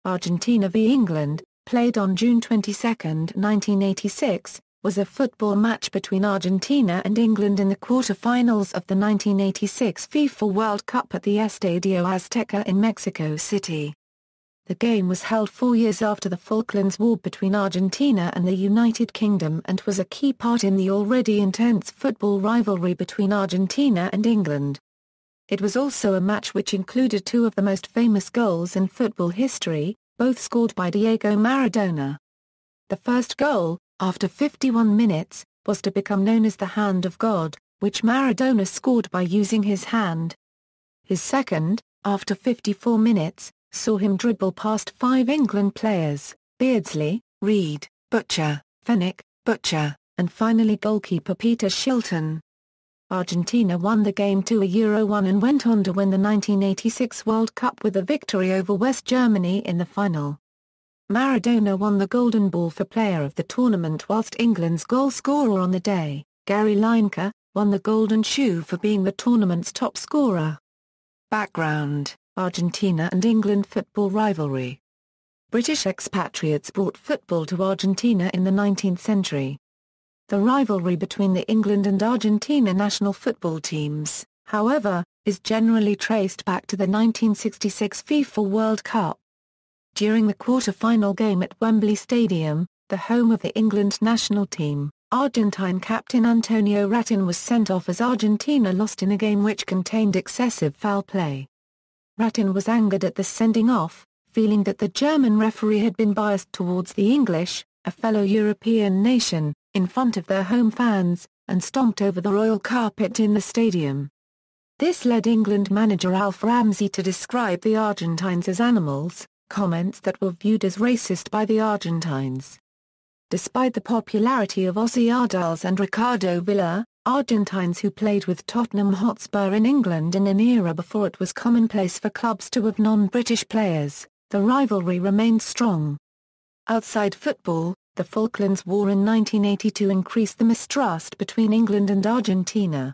Argentina v England, played on June 22, 1986, was a football match between Argentina and England in the quarter-finals of the 1986 FIFA World Cup at the Estadio Azteca in Mexico City. The game was held 4 years after the Falklands War between Argentina and the United Kingdom and was a key part in the already intense football rivalry between Argentina and England. It was also a match which included two of the most famous goals in football history, both scored by Diego Maradona. The first goal, after 51 minutes, was to become known as the Hand of God, which Maradona scored by using his hand. His second, after 54 minutes, saw him dribble past 5 England players, Beardsley, Reid, Fenwick, and finally goalkeeper Peter Shilton. Argentina won the game 2-1 and went on to win the 1986 World Cup with a victory over West Germany in the final. Maradona won the Golden Ball for Player of the Tournament whilst England's goalscorer on the day, Gary Lineker, won the Golden Shoe for being the tournament's top scorer. Background: Argentina and England football rivalry. British expatriates brought football to Argentina in the 19th century. The rivalry between the England and Argentina national football teams, however, is generally traced back to the 1966 FIFA World Cup. During the quarter-final game at Wembley Stadium, the home of the England national team, Argentine captain Antonio Ratin was sent off as Argentina lost in a game which contained excessive foul play. Ratin was angered at the sending off, feeling that the German referee had been biased towards the English, a fellow European nation, in front of their home fans, and stomped over the royal carpet in the stadium. This led England manager Alf Ramsey to describe the Argentines as animals, comments that were viewed as racist by the Argentines. Despite the popularity of Ossie Ardiles and Ricardo Villa, Argentines who played with Tottenham Hotspur in England in an era before it was commonplace for clubs to have non-British players, the rivalry remained strong. Outside football, the Falklands War in 1982 increased the mistrust between England and Argentina.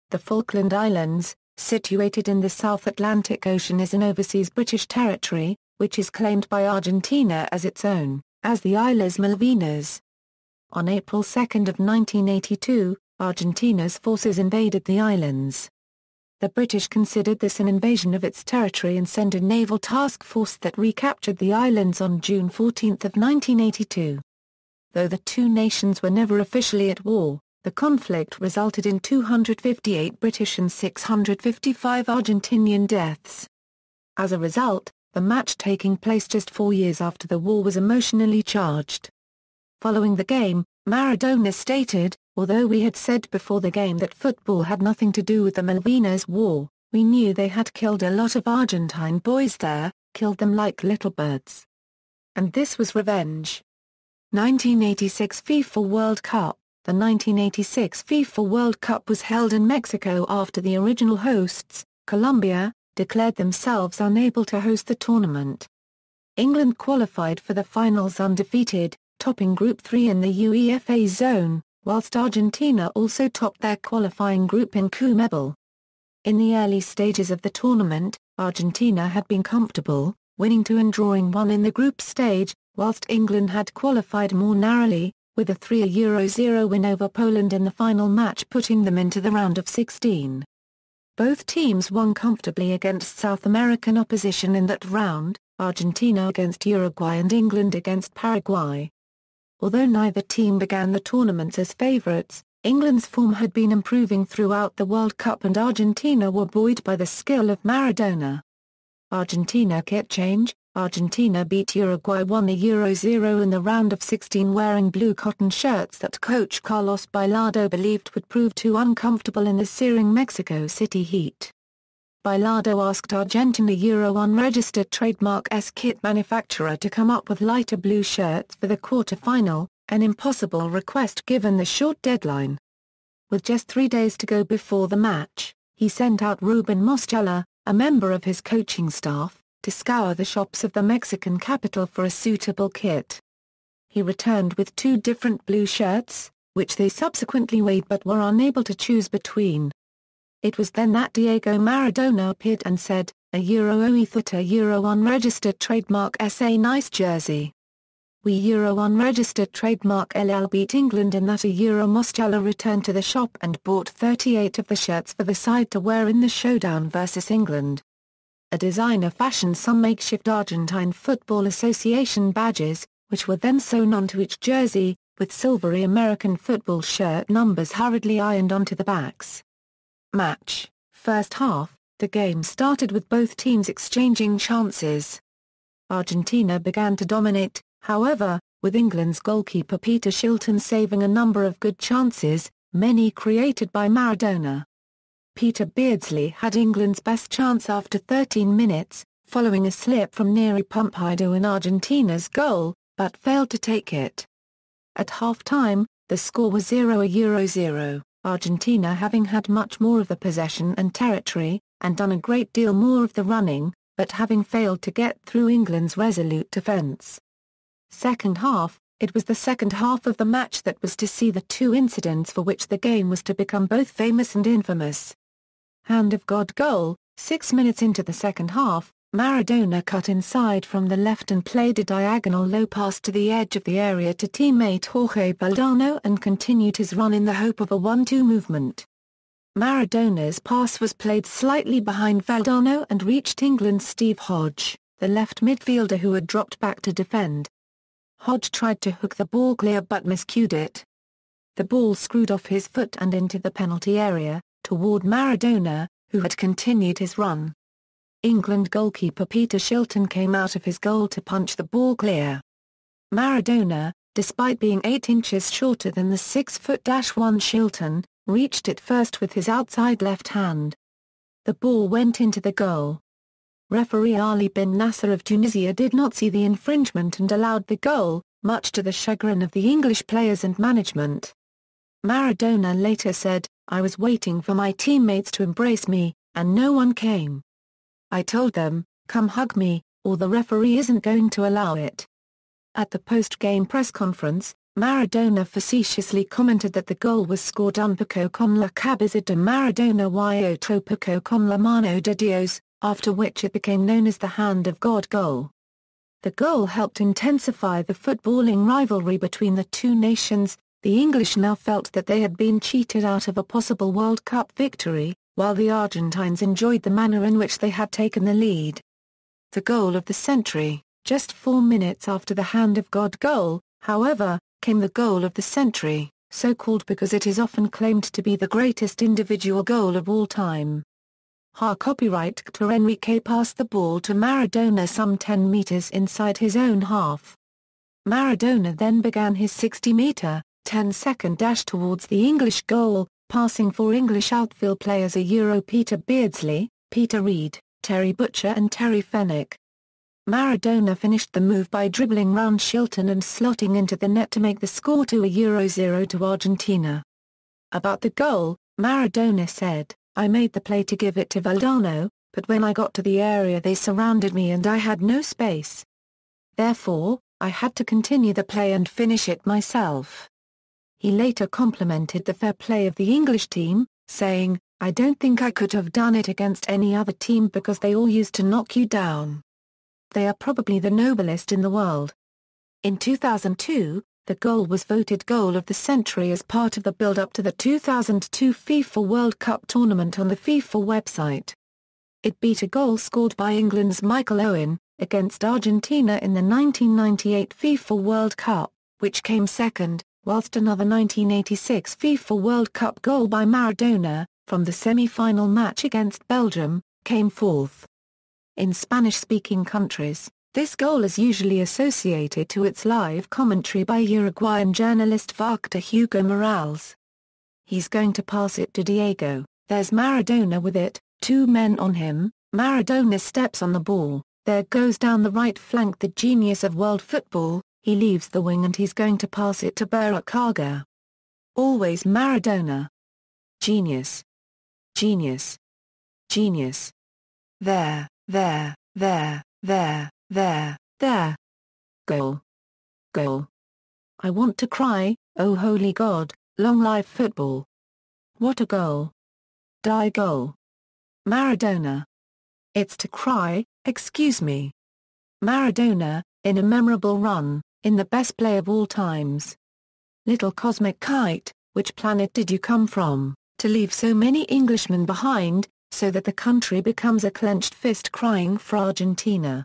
The Falkland Islands, situated in the South Atlantic Ocean, is an overseas British territory, which is claimed by Argentina as its own, as the Islas Malvinas. On April 2 of 1982, Argentina's forces invaded the islands. The British considered this an invasion of its territory and sent a naval task force that recaptured the islands on June 14 of 1982. Though the two nations were never officially at war, the conflict resulted in 258 British and 655 Argentinian deaths. As a result, the match taking place just 4 years after the war was emotionally charged. Following the game, Maradona stated, "Although we had said before the game that football had nothing to do with the Malvinas War, we knew they had killed a lot of Argentine boys there, killed them like little birds. And this was revenge." 1986 FIFA World Cup. The 1986 FIFA World Cup was held in Mexico after the original hosts, Colombia, declared themselves unable to host the tournament. England qualified for the finals undefeated, topping Group 3 in the UEFA zone, whilst Argentina also topped their qualifying group in CONMEBOL. In the early stages of the tournament, Argentina had been comfortable, winning 2 and drawing 1 in the group stage, whilst England had qualified more narrowly, with a 3-0 win over Poland in the final match putting them into the round of 16. Both teams won comfortably against South American opposition in that round, Argentina against Uruguay and England against Paraguay. Although neither team began the tournaments as favourites, England's form had been improving throughout the World Cup and Argentina were buoyed by the skill of Maradona. Argentina kit change. Argentina beat Uruguay 1-0 in the round of 16 wearing blue cotton shirts that coach Carlos Bilardo believed would prove too uncomfortable in the searing Mexico City heat. Bilardo asked Argentina unregistered trademark S-kit manufacturer to come up with lighter blue shirts for the quarter-final, an impossible request given the short deadline. With just 3 days to go before the match, he sent out Ruben Mosquera, a member of his coaching staff, to scour the shops of the Mexican capital for a suitable kit. He returned with 2 different blue shirts, which they subsequently weighed but were unable to choose between. It was then that Diego Maradona appeared and said, a Euro Oethota Euro unregistered trademark SA Nice jersey. We Euro unregistered trademark LL beat England in that a Euro Mostjala returned to the shop and bought 38 of the shirts for the side to wear in the showdown versus England. A designer fashioned some makeshift Argentine Football Association badges, which were then sewn onto each jersey, with silvery American football shirt numbers hurriedly ironed onto the backs. Match. First half, the game started with both teams exchanging chances. Argentina began to dominate, however, with England's goalkeeper Peter Shilton saving a number of good chances, many created by Maradona. Peter Beardsley had England's best chance after 13 minutes, following a slip from Neri Pompidou in Argentina's goal, but failed to take it. At half-time, the score was 0-0, Argentina having had much more of the possession and territory, and done a great deal more of the running, but having failed to get through England's resolute defence. Second half, it was the second half of the match that was to see the two incidents for which the game was to become both famous and infamous. Hand of God goal. 6 minutes into the second half, Maradona cut inside from the left and played a diagonal low pass to the edge of the area to teammate Jorge Valdano and continued his run in the hope of a 1-2 movement. Maradona's pass was played slightly behind Valdano and reached England's Steve Hodge, the left midfielder who had dropped back to defend. Hodge tried to hook the ball clear but miscued it. The ball screwed off his foot and into the penalty area, toward Maradona, who had continued his run. England goalkeeper Peter Shilton came out of his goal to punch the ball clear. Maradona, despite being 8 inches shorter than the 6'1" Shilton, reached it first with his outside left hand. The ball went into the goal. Referee Ali bin Nasser of Tunisia did not see the infringement and allowed the goal, much to the chagrin of the English players and management. Maradona later said, "I was waiting for my teammates to embrace me, and no one came. I told them, come hug me, or the referee isn't going to allow it." At the post-game press conference, Maradona facetiously commented that the goal was scored un poco con la cabeza de Maradona y otro poco con la mano de Dios, after which it became known as the Hand of God goal. The goal helped intensify the footballing rivalry between the two nations. The English now felt that they had been cheated out of a possible World Cup victory, while the Argentines enjoyed the manner in which they had taken the lead. The goal of the century. Just 4 minutes after the Hand of God goal, however, came the goal of the century, so called because it is often claimed to be the greatest individual goal of all time. Copyright Hector Enrique passed the ball to Maradona some 10 meters inside his own half. Maradona then began his 60-meter, 10-second dash towards the English goal, passing 4 English outfield players a Euro Peter Beardsley, Peter Reid, Terry Butcher and Terry Fenwick. Maradona finished the move by dribbling round Shilton and slotting into the net to make the score 2-0 to Argentina. About the goal, Maradona said, "I made the play to give it to Valdano, but when I got to the area they surrounded me and I had no space. Therefore, I had to continue the play and finish it myself." He later complimented the fair play of the English team, saying, "I don't think I could have done it against any other team because they all used to knock you down. They are probably the noblest in the world." In 2002, the goal was voted Goal of the Century as part of the build-up to the 2002 FIFA World Cup tournament on the FIFA website. It beat a goal scored by England's Michael Owen, against Argentina in the 1998 FIFA World Cup, which came second, whilst another 1986 FIFA World Cup goal by Maradona, from the semi-final match against Belgium, came fourth. In Spanish-speaking countries, this goal is usually associated to its live commentary by Uruguayan journalist Victor Hugo Morales. "He's going to pass it to Diego, there's Maradona with it, 2 men on him, Maradona steps on the ball, there goes down the right flank the genius of world football, he leaves the wing and he's going to pass it to Barakaga. Always Maradona. Genius. Genius. Genius. There, there, there, there, there, there. Goal. Goal. I want to cry, oh holy God, long live football. What a goal. Die goal. Maradona. It's to cry, excuse me. Maradona, in a memorable run, in the best play of all times. Little cosmic kite, which planet did you come from, to leave so many Englishmen behind, so that the country becomes a clenched fist crying for Argentina.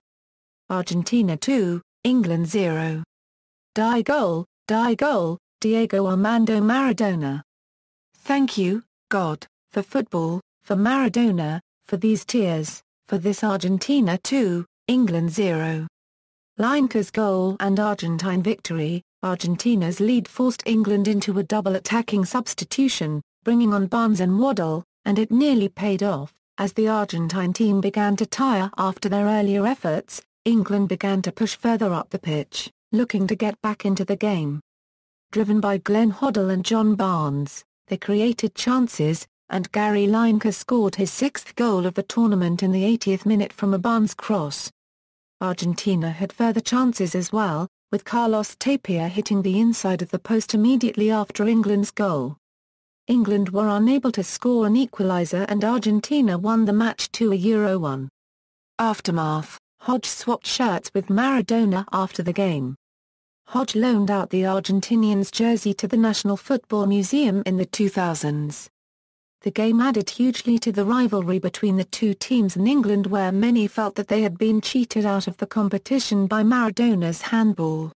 Argentina 2, England 0. Die goal, Diego Armando Maradona. Thank you, God, for football, for Maradona, for these tears, for this Argentina 2, England 0. Lineker's goal and Argentine victory. Argentina's lead forced England into a double attacking substitution, bringing on Barnes and Waddle, and it nearly paid off. As the Argentine team began to tire after their earlier efforts, England began to push further up the pitch, looking to get back into the game. Driven by Glenn Hoddle and John Barnes, they created chances, and Gary Lineker scored his sixth goal of the tournament in the 80th minute from a Barnes cross. Argentina had further chances as well, with Carlos Tapia hitting the inside of the post immediately after England's goal. England were unable to score an equaliser and Argentina won the match 2-1. Aftermath. Hodge swapped shirts with Maradona after the game. Hodge loaned out the Argentinian's jersey to the National Football Museum in the 2000s. The game added hugely to the rivalry between the two teams in England, where many felt that they had been cheated out of the competition by Maradona's handball.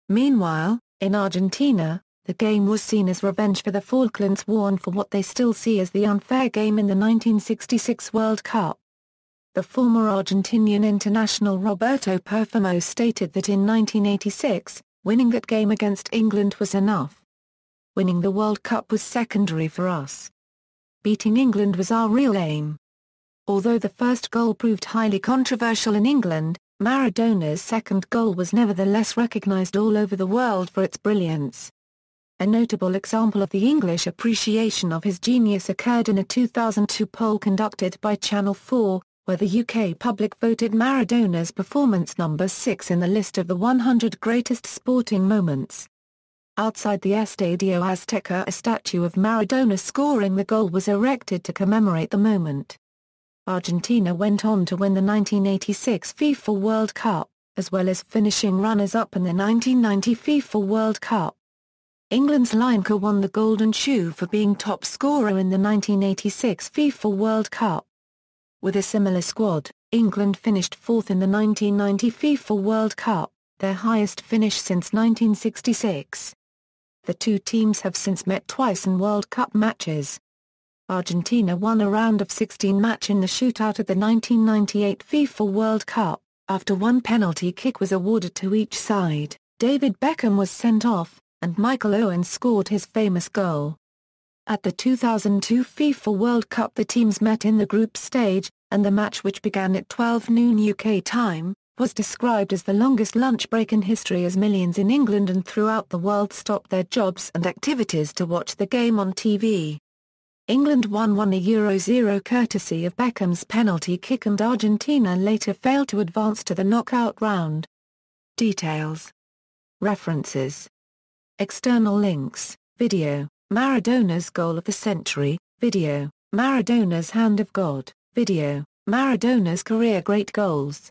Meanwhile, in Argentina, the game was seen as revenge for the Falklands War and for what they still see as the unfair game in the 1966 World Cup. The former Argentinian international Roberto Perfumo stated that in 1986, winning that game against England was enough. Winning the World Cup was secondary for us. Beating England was our real aim. Although the first goal proved highly controversial in England, Maradona's second goal was nevertheless recognised all over the world for its brilliance. A notable example of the English appreciation of his genius occurred in a 2002 poll conducted by Channel 4, where the UK public voted Maradona's performance number 6 in the list of the 100 greatest sporting moments. Outside the Estadio Azteca, a statue of Maradona scoring the goal was erected to commemorate the moment. Argentina went on to win the 1986 FIFA World Cup, as well as finishing runners-up in the 1990 FIFA World Cup. England's Lineker won the Golden Shoe for being top scorer in the 1986 FIFA World Cup. With a similar squad, England finished fourth in the 1990 FIFA World Cup, their highest finish since 1966. The two teams have since met twice in World Cup matches. Argentina won a round of 16 match in the shootout at the 1998 FIFA World Cup, after one penalty kick was awarded to each side. David Beckham was sent off, and Michael Owen scored his famous goal. At the 2002 FIFA World Cup the teams met in the group stage, and the match, which began at 12 noon UK time, was described as the longest lunch break in history, as millions in England and throughout the world stopped their jobs and activities to watch the game on TV. England won 1-0 courtesy of Beckham's penalty kick, and Argentina later failed to advance to the knockout round. Details. References. External links. Video, Maradona's Goal of the Century. Video, Maradona's Hand of God. Video, Maradona's Career Great Goals.